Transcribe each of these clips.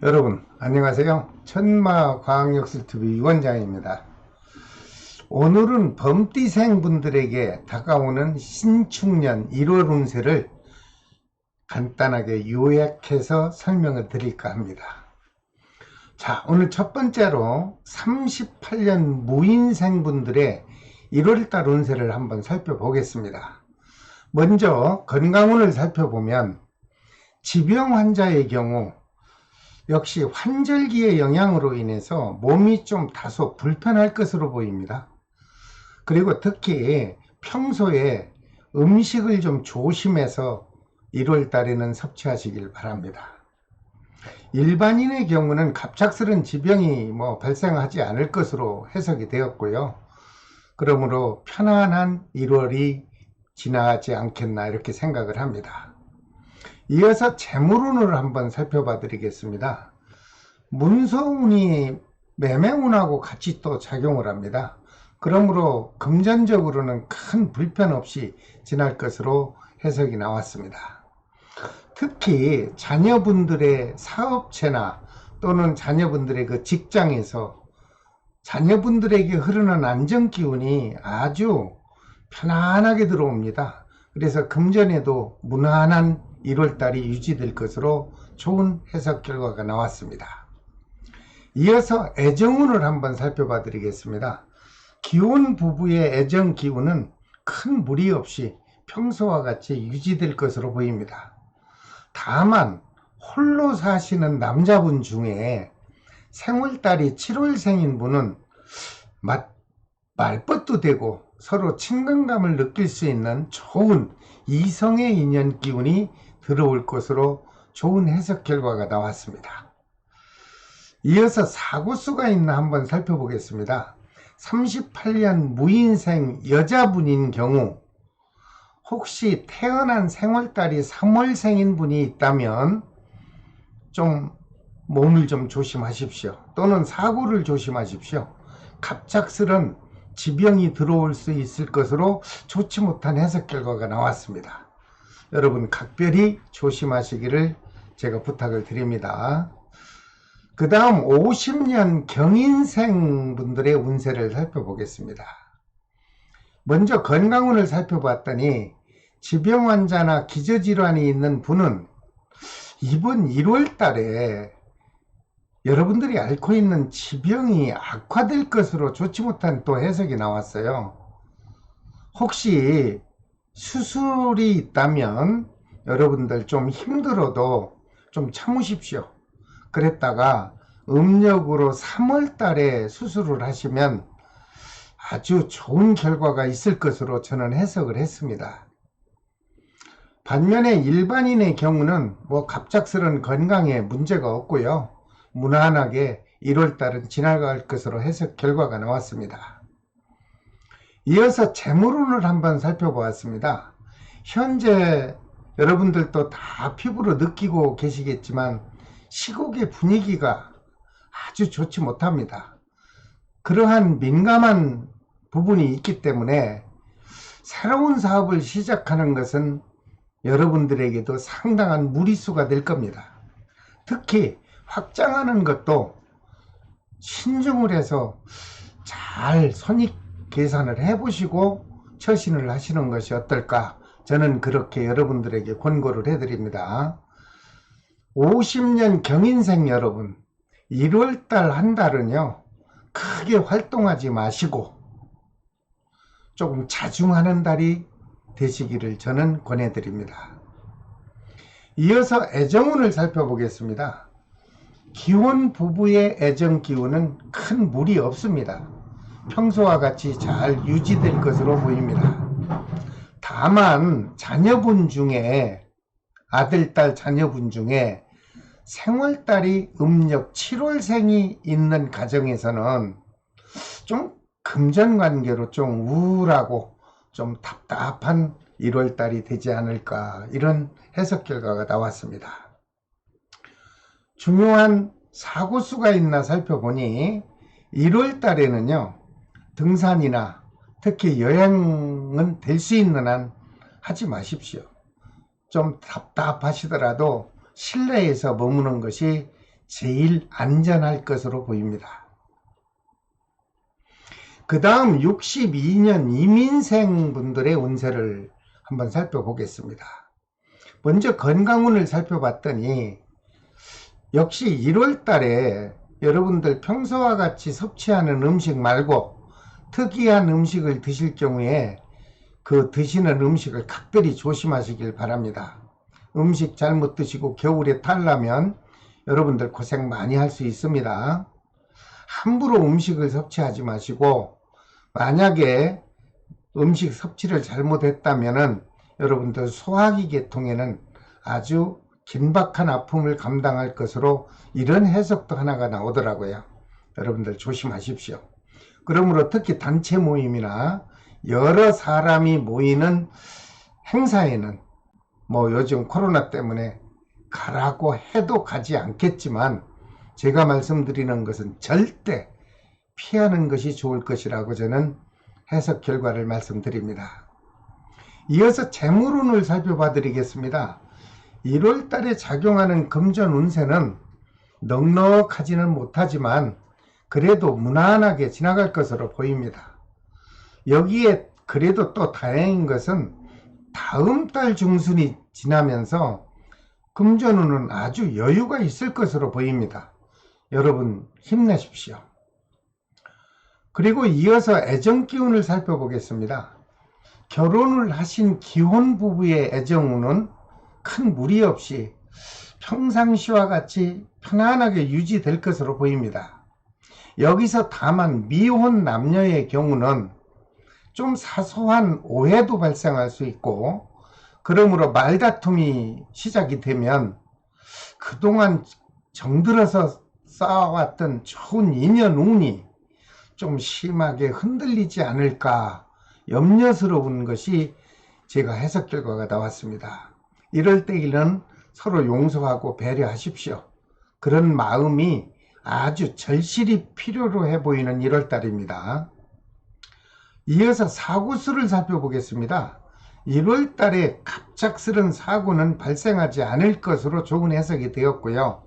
여러분 안녕하세요. 천마과학역술TV 유원장입니다. 오늘은 범띠생 분들에게 다가오는 신축년 1월 운세를 간단하게 요약해서 설명을 드릴까 합니다. 자, 오늘 첫 번째로 38년 무인생 분들의 1월달 운세를 한번 살펴보겠습니다. 먼저 건강운을 살펴보면 지병 환자의 경우 역시 환절기의 영향으로 인해서 몸이 좀 다소 불편할 것으로 보입니다. 그리고 특히 평소에 음식을 좀 조심해서 1월 달에는 섭취하시길 바랍니다. 일반인의 경우는 갑작스런 지병이 발생하지 않을 것으로 해석이 되었고요. 그러므로 편안한 1월이 지나지 않겠나 이렇게 생각을 합니다. 이어서 재물운을 한번 살펴봐 드리겠습니다. 문서운이 매매운하고 같이 또 작용을 합니다. 그러므로 금전적으로는 큰 불편 없이 지날 것으로 해석이 나왔습니다. 특히 자녀분들의 사업체나 또는 자녀분들의 그 직장에서 자녀분들에게 흐르는 안정기운이 아주 편안하게 들어옵니다. 그래서 금전에도 무난한 1월달이 유지될 것으로 좋은 해석 결과가 나왔습니다. 이어서 애정운을 한번 살펴봐 드리겠습니다. 기혼 부부의 애정 기운은 큰 무리 없이 평소와 같이 유지될 것으로 보입니다. 다만 홀로 사시는 남자분 중에 생월달이 7월생인 분은 말벗도 되고 서로 친근감을 느낄 수 있는 좋은 이성의 인연 기운이 들어올 것으로 좋은 해석 결과가 나왔습니다. 이어서 사고수가 있나 한번 살펴보겠습니다. 38년 무인생 여자분인 경우 혹시 태어난 생월달이 3월생인 분이 있다면 좀 몸을 좀 조심하십시오. 또는 사고를 조심하십시오. 갑작스런 지병이 들어올 수 있을 것으로 좋지 못한 해석 결과가 나왔습니다. 여러분 각별히 조심하시기를 제가 부탁을 드립니다. 그 다음 50년 경인생 분들의 운세를 살펴보겠습니다. 먼저 건강운을 살펴봤더니 지병 환자나 기저질환이 있는 분은 이번 1월 달에 여러분들이 앓고 있는 지병이 악화될 것으로 좋지 못한 또 해석이 나왔어요. 혹시 수술이 있다면 여러분들 좀 힘들어도 좀 참으십시오. 그랬다가 음력으로 3월 달에 수술을 하시면 아주 좋은 결과가 있을 것으로 저는 해석을 했습니다. 반면에 일반인의 경우는 갑작스런 건강에 문제가 없고요. 무난하게 1월달은 지나갈 것으로 해석 결과가 나왔습니다. 이어서 재물운을 한번 살펴보았습니다. 현재 여러분들도 다 피부로 느끼고 계시겠지만 시국의 분위기가 아주 좋지 못합니다. 그러한 민감한 부분이 있기 때문에 새로운 사업을 시작하는 것은 여러분들에게도 상당한 무리수가 될 겁니다. 특히 확장하는 것도 신중을 해서 잘 손익 계산을 해보시고 처신을 하시는 것이 어떨까, 저는 그렇게 여러분들에게 권고를 해드립니다. 50년 경인생 여러분, 1월달 한 달은요 크게 활동하지 마시고 조금 자중하는 달이 되시기를 저는 권해드립니다. 이어서 애정운을 살펴보겠습니다. 기혼 부부의 애정 기운은 큰 무리 없습니다. 평소와 같이 잘 유지될 것으로 보입니다. 다만 자녀분 중에 아들, 딸 자녀분 중에 생월달이 음력 7월생이 있는 가정에서는 좀 금전관계로 좀 우울하고 좀 답답한 1월달이 되지 않을까, 이런 해석 결과가 나왔습니다. 중요한 사고수가 있나 살펴보니 1월달에는요 등산이나 특히 여행은 될 수 있는 한 하지 마십시오. 좀 답답하시더라도 실내에서 머무는 것이 제일 안전할 것으로 보입니다. 그 다음 62년 이민생 분들의 운세를 한번 살펴보겠습니다. 먼저 건강운을 살펴봤더니 역시 1월 달에 여러분들 평소와 같이 섭취하는 음식 말고 특이한 음식을 드실 경우에 그 드시는 음식을 각별히 조심하시길 바랍니다. 음식 잘못 드시고 겨울에 탈라면 여러분들 고생 많이 할 수 있습니다. 함부로 음식을 섭취하지 마시고 만약에 음식 섭취를 잘못했다면 여러분들 소화기 계통에는 아주 긴박한 아픔을 감당할 것으로 이런 해석도 하나가 나오더라고요. 여러분들 조심하십시오. 그러므로 특히 단체 모임이나 여러 사람이 모이는 행사에는 뭐 요즘 코로나 때문에 가라고 해도 가지 않겠지만 제가 말씀드리는 것은 절대 피하는 것이 좋을 것이라고 저는 해석 결과를 말씀드립니다. 이어서 재물운을 살펴봐 드리겠습니다. 1월 달에 작용하는 금전 운세는 넉넉하지는 못하지만 그래도 무난하게 지나갈 것으로 보입니다. 여기에 그래도 또 다행인 것은 다음 달 중순이 지나면서 금전운은 아주 여유가 있을 것으로 보입니다. 여러분 힘내십시오. 그리고 이어서 애정기운을 살펴보겠습니다. 결혼을 하신 기혼 부부의 애정운은 큰 무리 없이 평상시와 같이 편안하게 유지될 것으로 보입니다. 여기서 다만 미혼 남녀의 경우는 좀 사소한 오해도 발생할 수 있고 그러므로 말다툼이 시작이 되면 그동안 정들어서 쌓아왔던 좋은 인연 운이 좀 심하게 흔들리지 않을까 염려스러운 것이 제가 해석 결과가 나왔습니다. 이럴 때에는 서로 용서하고 배려하십시오. 그런 마음이 아주 절실히 필요로 해 보이는 1월달입니다. 이어서 사고수를 살펴보겠습니다. 1월 달에 갑작스런 사고는 발생하지 않을 것으로 좋은 해석이 되었고요.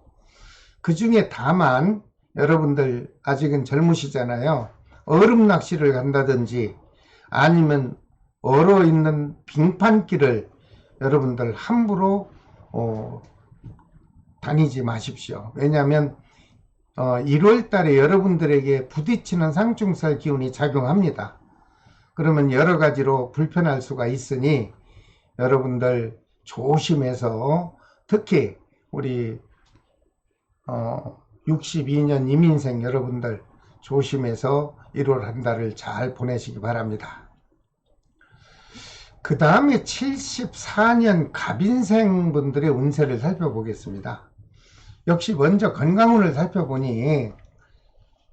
그 중에 다만 여러분들 아직은 젊으시잖아요. 얼음 낚시를 간다든지 아니면 얼어 있는 빙판길을 여러분들 함부로 다니지 마십시오. 왜냐하면 1월 달에 여러분들에게 부딪히는 상충살 기운이 작용합니다. 그러면 여러 가지로 불편할 수가 있으니 여러분들 조심해서 특히 우리 62년 이민생 여러분들 조심해서 1월 한 달을 잘 보내시기 바랍니다. 그 다음에 74년 갑인생 분들의 운세를 살펴보겠습니다. 역시 먼저 건강운을 살펴보니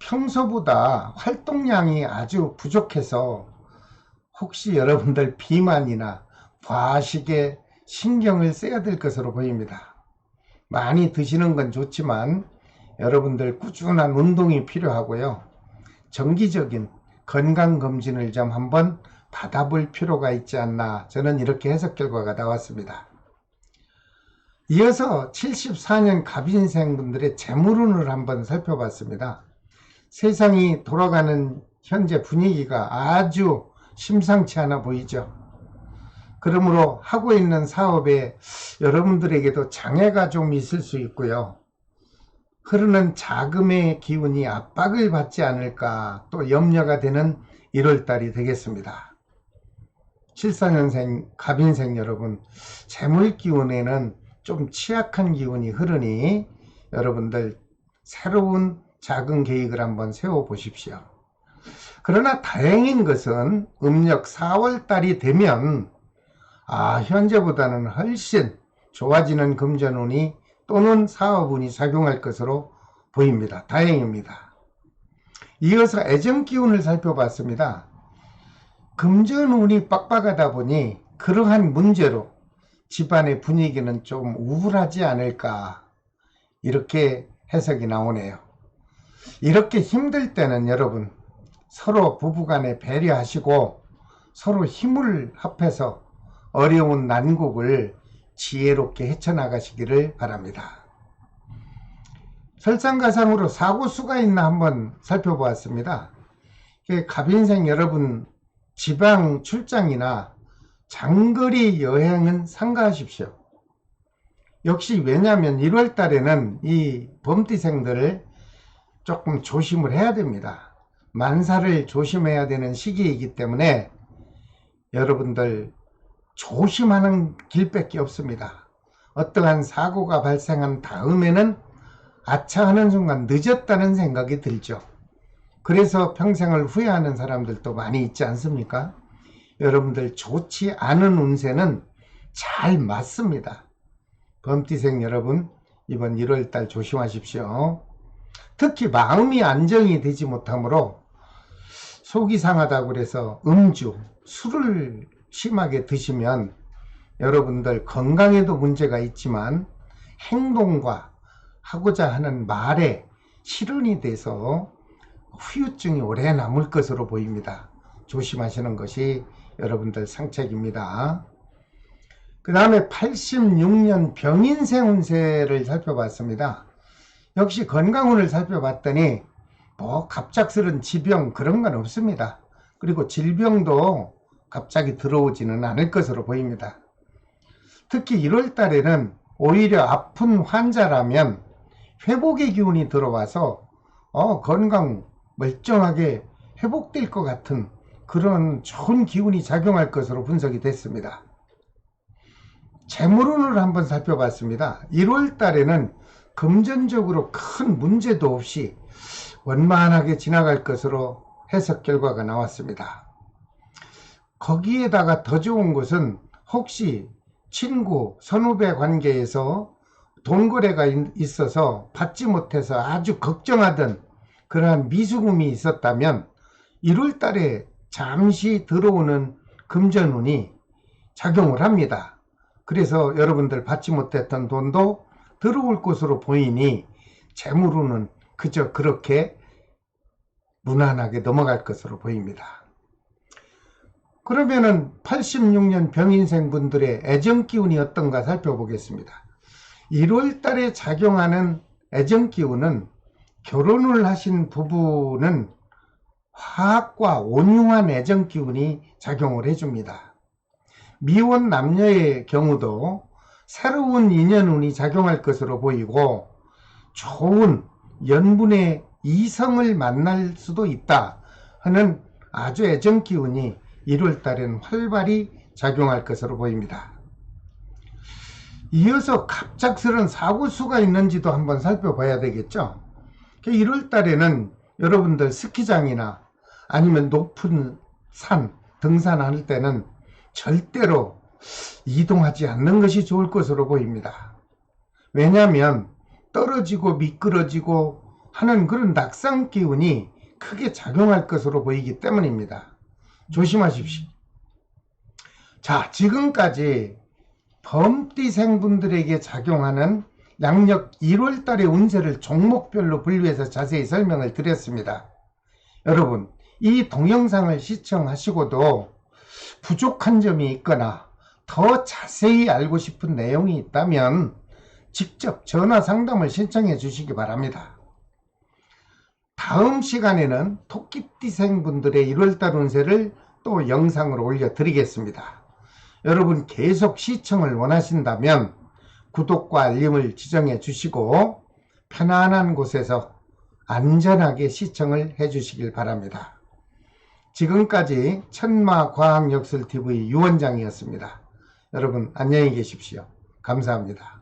평소보다 활동량이 아주 부족해서 혹시 여러분들 비만이나 과식에 신경을 써야 될 것으로 보입니다. 많이 드시는 건 좋지만 여러분들 꾸준한 운동이 필요하고요. 정기적인 건강검진을 좀 한번 받아볼 필요가 있지 않나 저는 이렇게 해석 결과가 나왔습니다. 이어서 74년 갑인생 분들의 재물운을 한번 살펴봤습니다. 세상이 돌아가는 현재 분위기가 아주 심상치 않아 보이죠. 그러므로 하고 있는 사업에 여러분들에게도 장애가 좀 있을 수 있고요. 흐르는 자금의 기운이 압박을 받지 않을까 또 염려가 되는 1월달이 되겠습니다. 74년생 갑인생 여러분, 재물 기운에는 좀 취약한 기운이 흐르니 여러분들 새로운 작은 계획을 한번 세워 보십시오. 그러나 다행인 것은 음력 4월달이 되면 현재보다는 훨씬 좋아지는 금전운이 또는 사업운이 작용할 것으로 보입니다. 다행입니다. 이어서 애정기운을 살펴봤습니다. 금전운이 빡빡하다 보니 그러한 문제로 집안의 분위기는 좀 우울하지 않을까 이렇게 해석이 나오네요. 이렇게 힘들 때는 여러분 서로 부부간에 배려하시고 서로 힘을 합해서 어려운 난국을 지혜롭게 헤쳐나가시기를 바랍니다. 설상가상으로 사고수가 있나 한번 살펴보았습니다. 갑인생 여러분, 지방 출장이나 장거리 여행은 삼가하십시오. 역시 왜냐하면 1월 달에는 이 범띠생들을 조금 조심을 해야 됩니다. 만사를 조심해야 되는 시기이기 때문에 여러분들 조심하는 길밖에 없습니다. 어떠한 사고가 발생한 다음에는 아차 하는 순간 늦었다는 생각이 들죠. 그래서 평생을 후회하는 사람들도 많이 있지 않습니까? 여러분들 좋지 않은 운세는 잘 맞습니다. 범띠생 여러분, 이번 1월달 조심하십시오. 특히 마음이 안정이 되지 못하므로 속이 상하다고 그래서 음주, 술을 심하게 드시면 여러분들 건강에도 문제가 있지만 행동과 하고자 하는 말에 실현이 돼서 후유증이 오래 남을 것으로 보입니다. 조심하시는 것이 여러분들 상책입니다. 그 다음에 86년 병인생 운세를 살펴봤습니다. 역시 건강운을 살펴봤더니 뭐 갑작스런 지병 그런 건 없습니다. 그리고 질병도 갑자기 들어오지는 않을 것으로 보입니다. 특히 1월 달에는 오히려 아픈 환자라면 회복의 기운이 들어와서 건강 멀쩡하게 회복될 것 같은 그런 좋은 기운이 작용할 것으로 분석이 됐습니다. 재물운을 한번 살펴봤습니다. 1월 달에는 금전적으로 큰 문제도 없이 원만하게 지나갈 것으로 해석 결과가 나왔습니다. 거기에다가 더 좋은 것은 혹시 친구, 선후배 관계에서 돈 거래가 있어서 받지 못해서 아주 걱정하던 그러한 미수금이 있었다면 1월 달에 잠시 들어오는 금전운이 작용을 합니다. 그래서 여러분들 받지 못했던 돈도 들어올 것으로 보이니 재물운은 그저 그렇게 무난하게 넘어갈 것으로 보입니다. 그러면은 86년 병인생 분들의 애정기운이 어떤가 살펴보겠습니다. 1월 달에 작용하는 애정기운은 결혼을 하신 부부는 화합과 온유한 애정기운이 작용을 해줍니다. 미혼 남녀의 경우도 새로운 인연운이 작용할 것으로 보이고 좋은 연분의 이성을 만날 수도 있다 하는 아주 애정기운이 1월 달엔 활발히 작용할 것으로 보입니다. 이어서 갑작스런 사고수가 있는지도 한번 살펴봐야 되겠죠. 1월 달에는 여러분들 스키장이나 아니면 높은 산, 등산할 때는 절대로 이동하지 않는 것이 좋을 것으로 보입니다. 왜냐하면 떨어지고 미끄러지고 하는 그런 낙상 기운이 크게 작용할 것으로 보이기 때문입니다. 조심하십시오. 자, 지금까지 범띠생 분들에게 작용하는 양력 1월 달의 운세를 종목별로 분류해서 자세히 설명을 드렸습니다. 여러분, 이 동영상을 시청하시고도 부족한 점이 있거나 더 자세히 알고 싶은 내용이 있다면 직접 전화 상담을 신청해 주시기 바랍니다. 다음 시간에는 토끼띠생 분들의 1월달 운세를 또 영상으로 올려드리겠습니다. 여러분 계속 시청을 원하신다면 구독과 알림을 지정해 주시고 편안한 곳에서 안전하게 시청을 해 주시길 바랍니다. 지금까지 천마과학역술TV 유원장이었습니다. 여러분 안녕히 계십시오. 감사합니다.